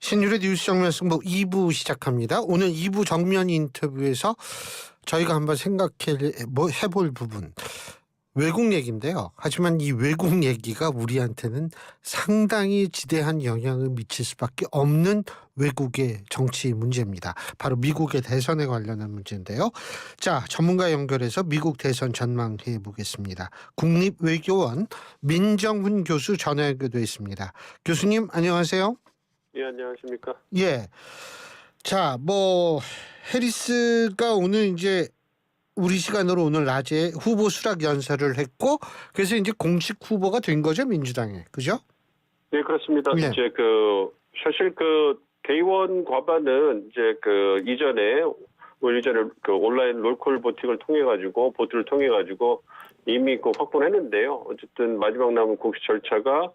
신율의 뉴스 정면 승부 2부 시작합니다. 오늘 2부 정면 인터뷰에서 저희가 한번 해볼 부분 외국 얘기인데요. 하지만 이 외국 얘기가 우리한테는 상당히 지대한 영향을 미칠 수밖에 없는 외국의 정치 문제입니다. 바로 미국의 대선에 관련한 문제인데요. 자, 전문가 연결해서 미국 대선 전망해 보겠습니다. 국립외교원 민정훈 교수 전화 연결돼 있습니다. 교수님 안녕하세요. 예, 안녕하십니까. 예. 자, 해리스가 오늘 이제 우리 시간으로 오늘 낮에 후보 수락 연설을 했고, 그래서 이제 공식 후보가 된 거죠, 민주당에. 그죠? 네, 그렇습니다. 네. 이제 사실 대의원 과반은 이제 이전에 온라인 롤콜 보팅을 보트를 통해 가지고 이미 확보를 했는데요. 어쨌든 마지막 남은 공식 절차가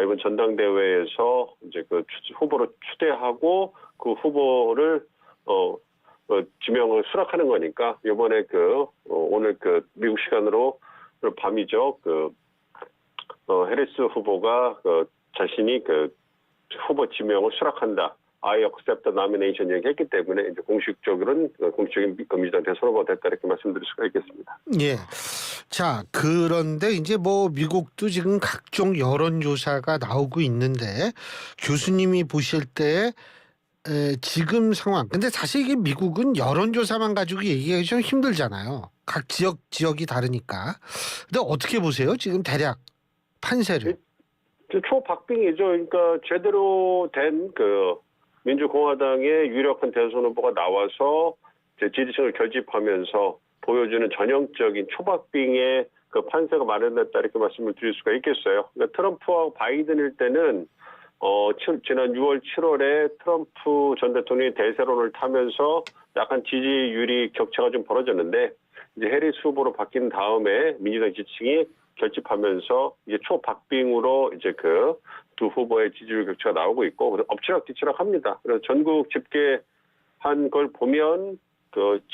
이번 전당대회에서 이제 후보로 추대하고 그 후보를 지명을 수락하는 거니까 이번에 오늘 미국 시간으로 밤이죠. 해리스 후보가 자신이 후보 지명을 수락한다. I accept the nomination 얘기했기 때문에 이제 공식적인 민주당 대선 후보가 됐다 이렇게 말씀드릴 수가 있겠습니다. 예. 자, 그런데 이제 미국도 지금 각종 여론조사가 나오고 있는데 교수님이 보실 때 지금 상황. 근데 사실 이게 미국은 여론조사만 가지고 얘기하기 좀 힘들잖아요. 각 지역이 다르니까. 근데 어떻게 보세요? 지금 대략 판세를. 초박빙이죠. 그러니까 제대로 된 민주공화당의 유력한 대선 후보가 나와서 지지층을 결집하면서 보여주는 전형적인 초박빙의 판세가 마련됐다 이렇게 말씀을 드릴 수가 있겠어요. 그러니까 트럼프와 바이든일 때는 지난 6월, 7월에 트럼프 전 대통령이 대세론을 타면서 약간 지지율이 격차가 좀 벌어졌는데 이제 해리스 후보로 바뀐 다음에 민주당 지지층이 결집하면서 이제 초박빙으로 이제 두 후보의 지지율 격차가 나오고 있고 엎치락뒤치락 합니다. 그래서 전국 집계한 걸 보면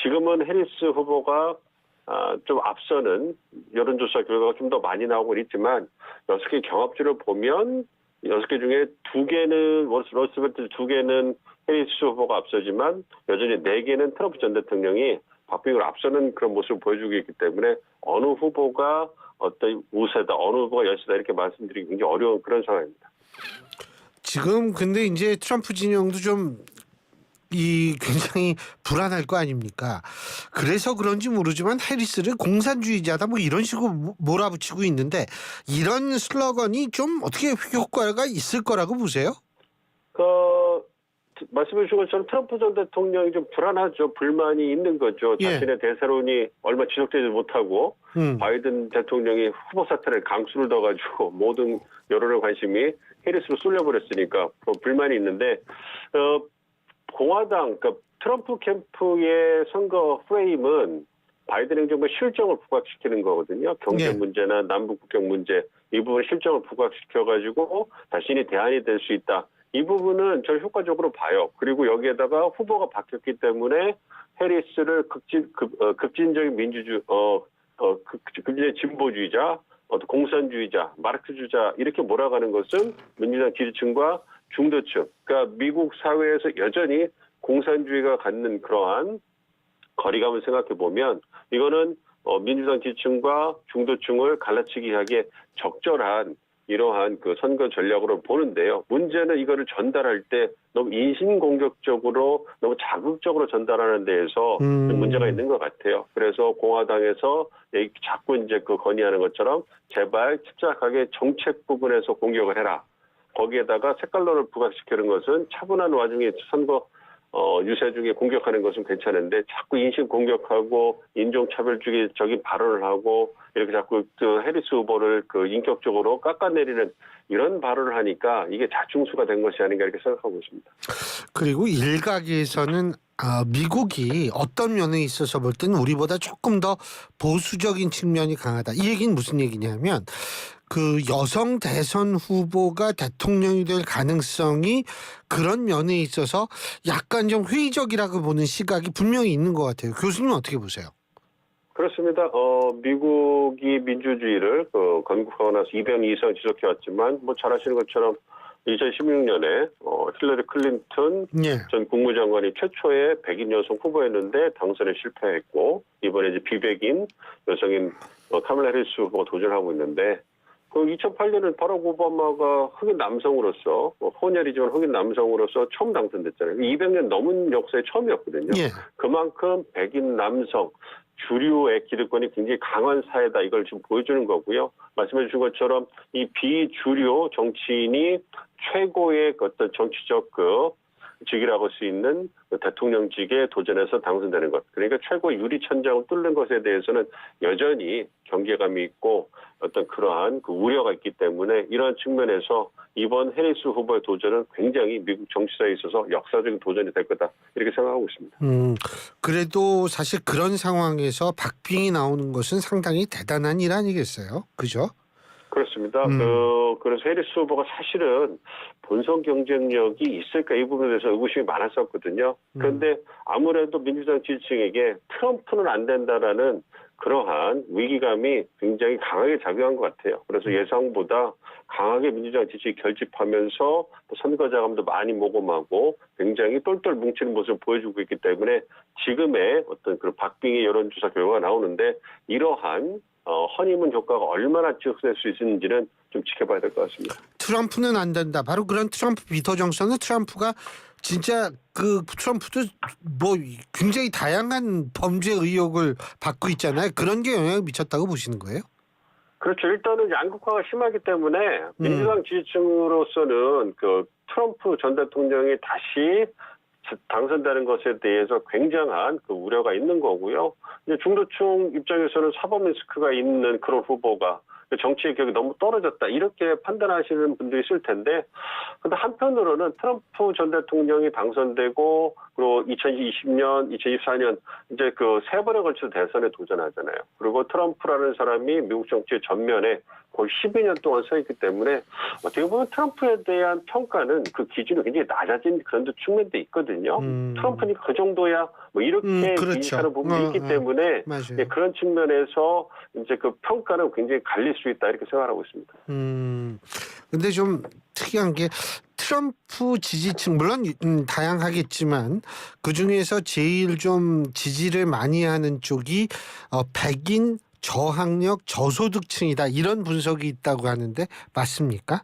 지금은 해리스 후보가 좀 앞서는 여론조사 결과가 좀 더 많이 나오고 있지만 6개 경합주를 보면 6개 중에 2개는 러스벨트 2개는 해리스 후보가 앞서지만 여전히 4개는 트럼프 전 대통령이 박빙을 앞서는 그런 모습을 보여주고 있기 때문에 어느 후보가 어떤 우세다, 어느 후보가 열세다 이렇게 말씀드리기 굉장히 어려운 그런 상황입니다. 지금 근데 이제 트럼프 진영도 굉장히 불안할 거 아닙니까? 그래서 그런지 모르지만 해리스를 공산주의자다 이런 식으로 몰아붙이고 있는데 이런 슬로건이 좀 어떻게 효과가 있을 거라고 보세요? 말씀해 주신 것처럼 트럼프 전 대통령이 좀 불안하죠. 불만이 있는 거죠. 예. 자신의 대세론이 얼마 지속되지 못하고 바이든 대통령이 후보 사퇴를 강수를 둬가지고 모든 여론의 관심이 해리스로 쏠려버렸으니까 불만이 있는데 공화당, 트럼프 캠프의 선거 프레임은 바이든 행정부의 실정을 부각시키는 거거든요. 경제 문제나 남북 국경 문제 이 부분 실정을 부각시켜가지고 자신이 대안이 될 수 있다. 이 부분은 저는 효과적으로 봐요. 그리고 여기에다가 후보가 바뀌었기 때문에 해리스를 급진적인 급진의 진보주의자, 공산주의자, 마르크주의자 이렇게 몰아가는 것은 민주당 지지층과 중도층, 그러니까 미국 사회에서 여전히 공산주의가 갖는 그러한 거리감을 생각해 보면 이거는 민주당 지지층과 중도층을 갈라치기 하기에 적절한 이러한 선거 전략으로 보는데요. 문제는 이거를 전달할 때 너무 인신공격적으로 너무 자극적으로 전달하는 데에서 좀 문제가 있는 것 같아요. 그래서 공화당에서 자꾸 이제 건의하는 것처럼 제발 침착하게 정책 부분에서 공격을 해라. 거기에다가 색깔론을 부각시키는 것은 차분한 와중에 선거 유세 중에 공격하는 것은 괜찮은데 자꾸 인신 공격하고 인종차별주의적인 발언을 하고 이렇게 자꾸 해리스 후보를 인격적으로 깎아내리는 이런 발언을 하니까 이게 자충수가 된 것이 아닌가 이렇게 생각하고 있습니다. 그리고 일각에서는 미국이 어떤 면에 있어서 볼 때는 우리보다 조금 더 보수적인 측면이 강하다. 이 얘기는 무슨 얘기냐면 여성 대선 후보가 대통령이 될 가능성이 그런 면에 있어서 약간 좀 회의적이라고 보는 시각이 분명히 있는 것 같아요. 교수님은 어떻게 보세요? 그렇습니다. 미국이 민주주의를 건국하고 나서 200년 이상 지속해왔지만 잘 아시는 것처럼 2016년에 힐러리 클린턴 예. 전 국무장관이 최초의 백인 여성 후보였는데 당선에 실패했고 이번에 이제 비백인 여성인 카멀라 해리스 후보가 도전하고 있는데 그 2008년은 바락 오바마가 흑인 남성으로서 혼혈이지만 흑인 남성으로서 처음 당선됐잖아요. 200년 넘은 역사의 처음이었거든요. 예. 그만큼 백인 남성 주류의 기득권이 굉장히 강한 사회다 이걸 지금 보여주는 거고요. 말씀해 주신 것처럼 이 비주류 정치인이 최고의 어떤 정치적 직이라고 할 수 있는 대통령직에 도전해서 당선되는 것. 그러니까 최고 유리천장을 뚫는 것에 대해서는 여전히 경계감이 있고 어떤 그러한 우려가 있기 때문에 이러한 측면에서 이번 해리스 후보의 도전은 굉장히 미국 정치사에 있어서 역사적인 도전이 될 거다. 이렇게 생각하고 있습니다. 그래도 사실 그런 상황에서 박빙이 나오는 것은 상당히 대단한 일 아니겠어요? 그죠? 그렇습니다. 그래서 해리스 후보가 사실은 본선 경쟁력이 있을까 이 부분에 대해서 의구심이 많았었거든요. 그런데 아무래도 민주당 지지층에게 트럼프는 안 된다라는 그러한 위기감이 굉장히 강하게 작용한 것 같아요. 그래서 예상보다 강하게 민주당 지지율이 결집하면서 또 선거 자금도 많이 모금하고 굉장히 똘똘 뭉치는 모습을 보여주고 있기 때문에 지금의 어떤 그런 박빙의 여론조사 결과가 나오는데 이러한 허니문 효과가 얼마나 지속될 수 있는지는 좀 지켜봐야 될 것 같습니다. 트럼프는 안 된다. 바로 그런 트럼프 비터 정서는 트럼프가 진짜 트럼프도 뭐 굉장히 다양한 범죄 의혹을 받고 있잖아요. 그런 게 영향을 미쳤다고 보시는 거예요? 그렇죠. 일단은 양극화가 심하기 때문에 민주당 지지층으로서는 트럼프 전 대통령이 다시 당선되는 것에 대해서 굉장한 우려가 있는 거고요. 이제 중도층 입장에서는 사법 리스크가 있는 그런 후보가 정치의 격이 너무 떨어졌다 이렇게 판단하시는 분도 있을 텐데, 근데 한편으로는 트럼프 전 대통령이 당선되고 그리고 2020년, 2024년 이제 세 번에 걸쳐 대선에 도전하잖아요. 그리고 트럼프라는 사람이 미국 정치의 전면에 거의 12년 동안 서 있기 때문에 어떻게 보면 트럼프에 대한 평가는 그 기준이 굉장히 낮아진 그런 측면도 있거든요. 트럼프니까 그 정도야 뭐 이렇게 그렇죠. 인식하는 부분이 있기 때문에 맞아요. 그런 측면에서 이제 평가는 굉장히 갈릴 수 있다 이렇게 생각하고 있습니다. 근데 좀 특이한 게 트럼프 지지층 물론 다양하겠지만 그 중에서 제일 좀 지지를 많이 하는 쪽이 백인 저학력 저소득층이다 이런 분석이 있다고 하는데 맞습니까?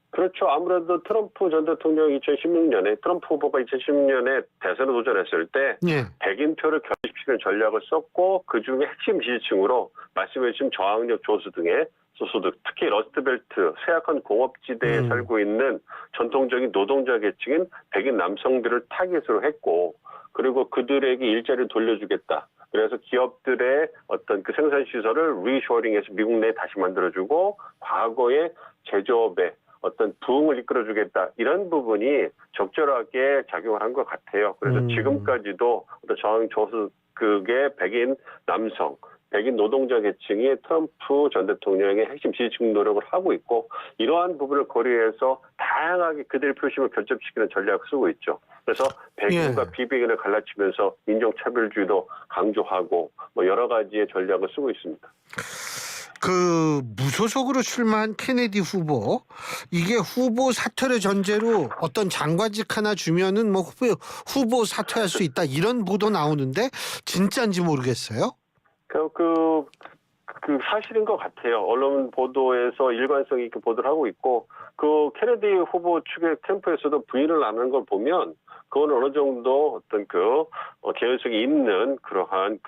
그렇죠. 아무래도 트럼프 전 대통령이 2016년에 트럼프 후보가 2016년에 대선에 도전했을 때 예. 백인 표를 결집시키는 전략을 썼고 그중에 핵심 지지층으로 말씀해 주신 저학력 저소득의 소소득, 특히 러스트벨트, 쇠약한 공업지대에 살고 있는 전통적인 노동자 계층인 백인 남성들을 타깃으로 했고 그리고 그들에게 일자리를 돌려주겠다. 그래서 기업들의 어떤 생산 시설을 리쇼링해서 미국 내에 다시 만들어주고 과거의 제조업에 어떤 부흥을 이끌어주겠다 이런 부분이 적절하게 작용을 한 것 같아요. 그래서 지금까지도 어떤 저소득의 백인 남성, 백인 노동자 계층이 트럼프 전 대통령의 핵심 지지층 노력을 하고 있고 이러한 부분을 고려해서 다양하게 그들의 표심을 결집시키는 전략을 쓰고 있죠. 그래서 백인과 비백인을 갈라치면서 인종차별주의도 강조하고 뭐 여러 가지의 전략을 쓰고 있습니다. 무소속으로 출마한 케네디 후보 이게 후보 사퇴를 전제로 어떤 장관직 하나 주면은 뭐 후보 사퇴할 수 있다 이런 보도 나오는데 진짜인지 모르겠어요. 사실인 것 같아요. 언론 보도에서 일관성 있게 보도를 하고 있고 케네디 후보 측의 캠프에서도 부인을 안 하는 걸 보면 그건 어느 정도 어떤 개연성이 있는 그러한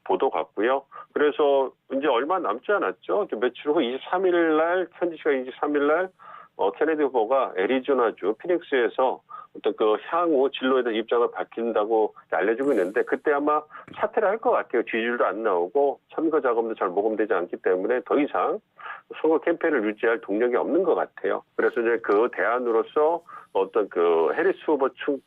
보도 같고요. 그래서 이제 얼마 남지 않았죠. 며칠 후 23일 날 현지 시간 23일 날 케네디 후보가 애리조나주 피닉스에서 어떤 향후 진로에 대한 입장을 밝힌다고 알려지고 있는데 그때 아마 사퇴를 할 것 같아요. 지지율도 안 나오고 선거 자금도 잘 모금되지 않기 때문에 더 이상 선거 캠페인을 유지할 동력이 없는 것 같아요. 그래서 이제 대안으로서 어떤 해리스 후보 측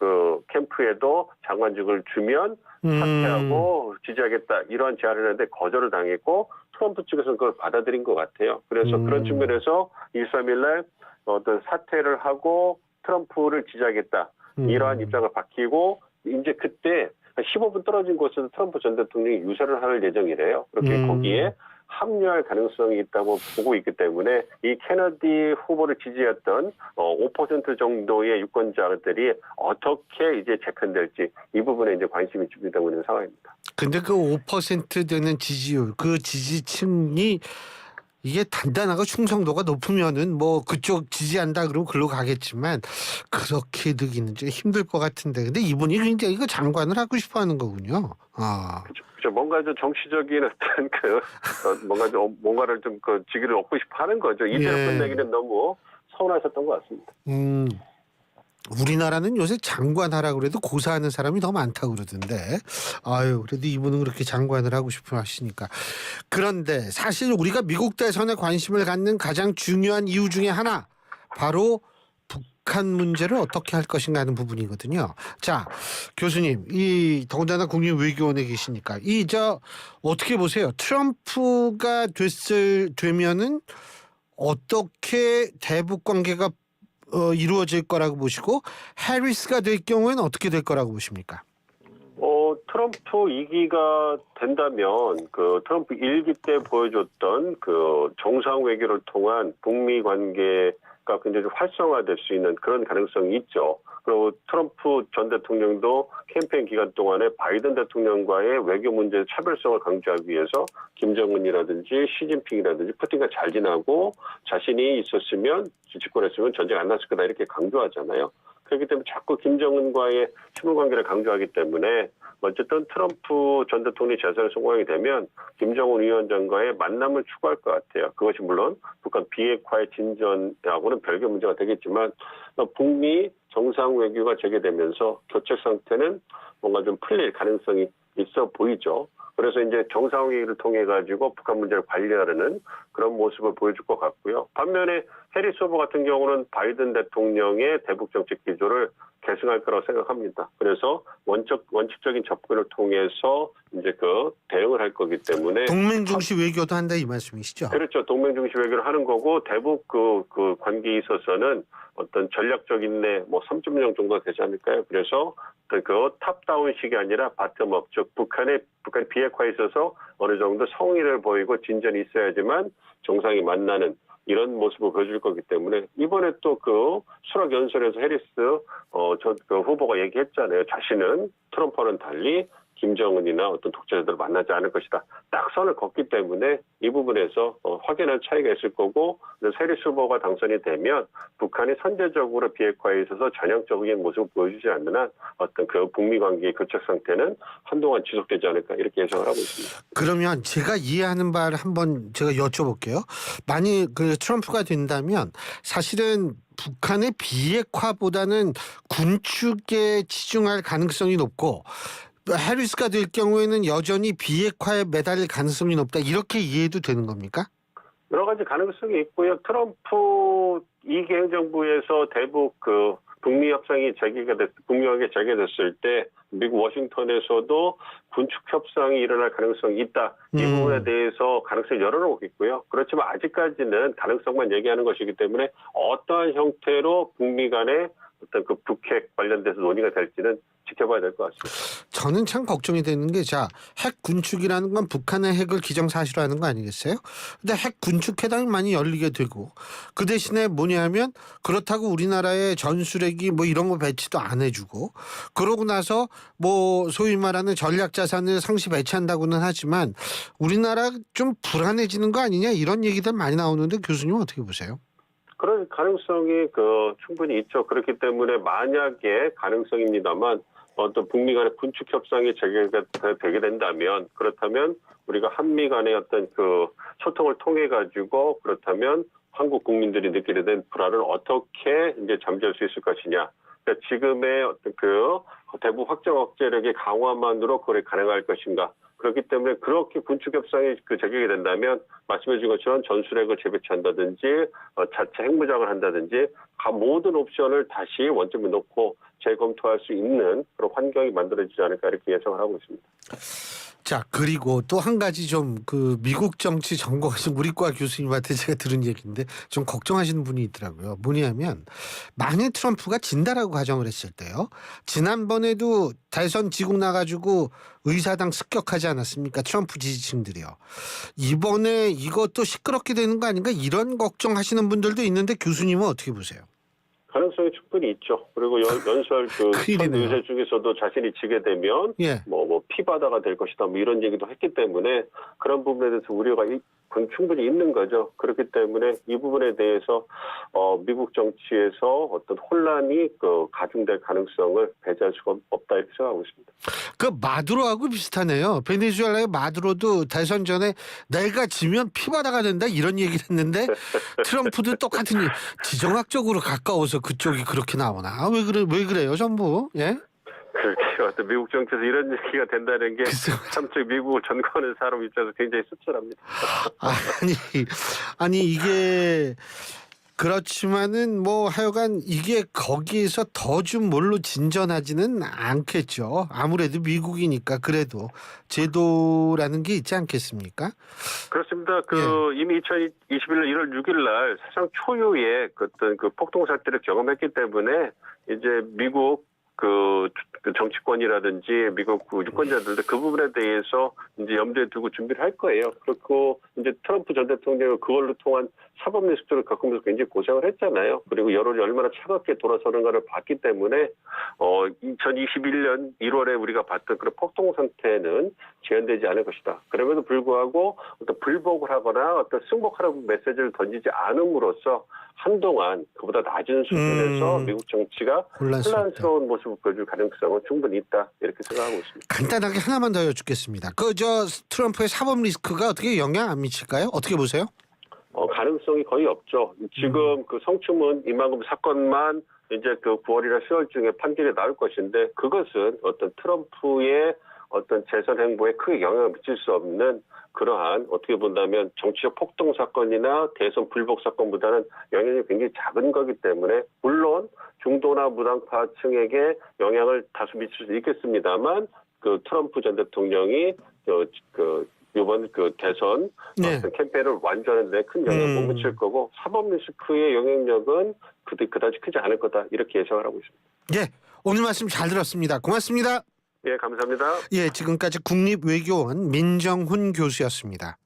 캠프에도 장관직을 주면 사퇴하고 지지하겠다 이러한 제안을 했는데 거절을 당했고 트럼프 측에서는 그걸 받아들인 것 같아요. 그래서 그런 측면에서 23일 날 어떤 사퇴를 하고 트럼프를 지지하겠다 이러한 입장을 밝히고 이제 그때 15분 떨어진 곳에서 트럼프 전 대통령이 유세를 할 예정이래요. 그렇게 거기에 합류할 가능성이 있다고 보고 있기 때문에 이 케너디 후보를 지지했던 5% 정도의 유권자들이 어떻게 이제 재편될지 이 부분에 이제 관심이 집중되고 있는 상황입니다. 근데 그 5% 되는 지지율, 그 지지층이 이게 단단하고 충성도가 높으면은 뭐 그쪽 지지한다 그러고 글로 가겠지만 그렇게 되기는 좀 힘들 것 같은데. 근데 이분이 굉장히 그 장관을 하고 싶어 하는 거군요. 아. 그렇죠. 뭔가 좀 정치적인 어떤 뭔가를 좀 그 직위를 얻고 싶어 하는 거죠. 이대로 예. 끝내기는 너무 서운하셨던 것 같습니다. 우리나라는 요새 장관 하라고 그래도 고사하는 사람이 더 많다고 그러던데. 아유, 그래도 이분은 그렇게 장관을 하고 싶어 하시니까. 그런데 사실 우리가 미국 대선에 관심을 갖는 가장 중요한 이유 중에 하나, 바로 북한 문제를 어떻게 할 것인가 하는 부분이거든요. 자, 교수님, 이 더군다나 국립외교원에 계시니까 어떻게 보세요? 트럼프가 되면은 어떻게 대북 관계가 이루어질 거라고 보시고, 해리스가 될 경우에는 어떻게 될 거라고 보십니까? 트럼프 2기가 된다면 그 트럼프 1기 때 보여줬던 그 정상 외교를 통한 북미 관계가 굉장히 좀 활성화될 수 있는 그런 가능성이 있죠. 그리고 트럼프 전 대통령도 캠페인 기간 동안에 바이든 대통령과의 외교 문제의 차별성을 강조하기 위해서 김정은이라든지 시진핑이라든지 푸틴과 잘 지나고 자신이 있었으면 집권했으면 전쟁 안 났을 거다 이렇게 강조하잖아요. 그렇기 때문에 자꾸 김정은과의 친분 관계를 강조하기 때문에 어쨌든 트럼프 전 대통령이 재선에 성공하게 되면 김정은 위원장과의 만남을 추구할 것 같아요. 그것이 물론 북한 비핵화의 진전하고는 별개 문제가 되겠지만 북미 정상 외교가 재개되면서 교착 상태는 뭔가 좀 풀릴 가능성이 있어 보이죠. 그래서 이제 정상회의를 통해 가지고 북한 문제를 관리하려는 그런 모습을 보여줄 것 같고요. 반면에 해리스 후보 같은 경우는 바이든 대통령의 대북 정책 기조를 계승할 거라고 생각합니다. 그래서 원칙적인 접근을 통해서 이제 그 대응을 할 거기 때문에 동맹 중시 외교도 한다 이 말씀이시죠? 그렇죠. 동맹 중시 외교를 하는 거고 대북 그 관계에 있어서는 어떤 전략적인 뭐 3.0 정도가 되지 않을까요? 그래서 그 탑다운식이 아니라 바텀업, 즉 북한 비핵화에 있어서 어느 정도 성의를 보이고 진전이 있어야지만 정상이 만나는 이런 모습을 보여줄 거기 때문에 이번에 또 그 수락 연설에서 해리스 그 후보가 얘기했잖아요. 자신은 트럼프와는 달리 김정은이나 어떤 독재자들을 만나지 않을 것이다. 딱 선을 걷기 때문에 이 부분에서 확연한 차이가 있을 거고 해리스 후보가 당선이 되면 북한이 선제적으로 비핵화에 있어서 전향적인 모습을 보여주지 않는 한 어떤 그 북미 관계의 교착 상태는 한동안 지속되지 않을까 이렇게 예상을 하고 있습니다. 그러면 제가 이해하는 바를 한번 제가 여쭤볼게요. 만약 그 트럼프가 된다면 사실은 북한의 비핵화보다는 군축에 치중할 가능성이 높고 해리스가 될 경우에는 여전히 비핵화에 매달릴 가능성이 높다. 이렇게 이해해도 되는 겁니까? 여러 가지 가능성이 있고요. 트럼프 2기 행정부에서 대북 그 북미 협상이 북미 관계 재개됐을 때 미국 워싱턴에서도 군축 협상이 일어날 가능성이 있다. 이 부분에 대해서 가능성을 열어놓고 있고요. 그렇지만 아직까지는 가능성만 얘기하는 것이기 때문에 어떠한 형태로 북미 간의 어떤 그 북핵 관련돼서 논의가 될지는 지켜봐야 될 것 같습니다. 저는 참 걱정이 되는 게 핵 군축이라는 건 북한의 핵을 기정사실화하는 거 아니겠어요? 근데 핵 군축 회담이 많이 열리게 되고 그 대신에 뭐냐면 그렇다고 우리나라의 전술핵이 뭐 이런 거 배치도 안 해주고 그러고 나서 뭐 소위 말하는 전략 자산을 상시 배치한다고는 하지만 우리나라 좀 불안해지는 거 아니냐 이런 얘기들 많이 나오는데 교수님 어떻게 보세요? 그런 가능성이 충분히 있죠. 그렇기 때문에 만약에 가능성입니다만 어떤 북미 간의 군축 협상이 재개가 되게 된다면 그렇다면 우리가 한미 간의 어떤 그 소통을 통해 가지고 그렇다면 한국 국민들이 느끼게 된 불안을 어떻게 이제 잠재울 수 있을 것이냐. 그러니까 지금의 어떤 그 대북 확정 억제력의 강화만으로 그게 가능할 것인가. 그렇기 때문에 그렇게 군축 협상이 재개가 된다면 말씀해 주신 것처럼 전술핵을 재배치한다든지 자체 핵무장을 한다든지 모든 옵션을 다시 원점에 놓고 재검토할 수 있는 그런 환경이 만들어지지 않을까 이렇게 예상을 하고 있습니다. 자, 그리고 또 한 가지 좀 그 미국 정치 전공하신 우리과 교수님한테 제가 들은 얘기인데 좀 걱정하시는 분이 있더라고요. 뭐냐면 만일 트럼프가 진다라고 가정을 했을 때요. 지난번에도 대선 지고 나가지고 의사당 습격하지 않았습니까? 트럼프 지지층들이요. 이번에 이것도 시끄럽게 되는 거 아닌가 이런 걱정하시는 분들도 있는데 교수님은 어떻게 보세요? 가능성이 충분히 있죠. 그리고 연설 그 큰일이네요. 유세 중에서도 자신이 지게 되면 예. 뭐 피바다가 될 것이다 뭐 이런 얘기도 했기 때문에 그런 부분에 대해서 우려가 충분히 있는 거죠. 그렇기 때문에 이 부분에 대해서 미국 정치에서 어떤 혼란이 가중될 가능성을 배제할 수가 없다 이렇게 생각하고 있습니다. 그 마두로하고 비슷하네요. 베네수엘라의 마두로도 대선 전에 내가 지면 피바다가 된다 이런 얘기를 했는데 트럼프도 똑같은 지정학적으로 가까워서 그쪽이 그렇게 나오나 왜 그래요 전부? 예? 그렇게 어떤 미국 정치에서 이런 얘기가 된다는 게 글쎄요. 참 미국을 전거하는 사람 입장에서 굉장히 씁쓸합니다. 아니 이게 그렇지만은 뭐 하여간 이게 거기에서 더 좀 뭘로 진전하지는 않겠죠. 아무래도 미국이니까 그래도 제도라는 게 있지 않겠습니까? 그렇습니다. 이미 2021년 1월 6일 날 사상 초유의 어떤 폭동 사태를 경험했기 때문에 이제 미국 정치권이라든지 미국 유권자들도 그 부분에 대해서 이제 염두에 두고 준비를 할 거예요. 그렇고 이제 트럼프 전 대통령은 그걸로 통한 사법 리스크를 겪으면서 굉장히 고생을 했잖아요. 그리고 여론이 얼마나 차갑게 돌아서는가를 봤기 때문에 2021년 1월에 우리가 봤던 그런 폭동 상태는 재현되지 않을 것이다. 그럼에도 불구하고 어떤 불복을 하거나 어떤 승복하라는 메시지를 던지지 않음으로써 한동안 그보다 낮은 수준에서 미국 정치가 혼란스러운 모습을 보여줄 가능성은 충분히 있다 이렇게 생각하고 있습니다. 간단하게 하나만 더 여쭙겠습니다. 트럼프의 사법 리스크가 어떻게 영향 안 미칠까요? 어떻게 보세요? 가능성이 거의 없죠. 지금 성추문 이만금 사건만 이제 9월이나 10월 중에 판결이 나올 것인데 그것은 어떤 트럼프의 어떤 재선 행보에 크게 영향을 미칠 수 없는 그러한 어떻게 본다면 정치적 폭동 사건이나 대선 불복 사건보다는 영향이 굉장히 작은 거기 때문에 물론 중도나 무당파층에게 영향을 다소 미칠 수 있겠습니다만 트럼프 전 대통령이 이번 대선 어떤 캠페인을 완주하는 데 큰 영향을 못 미칠 거고 사법 리스크의 영향력은 그다지 크지 않을 거다 이렇게 예상을 하고 있습니다. 예, 오늘 말씀 잘 들었습니다. 고맙습니다. 예, 감사합니다. 예, 지금까지 국립외교원 민정훈 교수였습니다.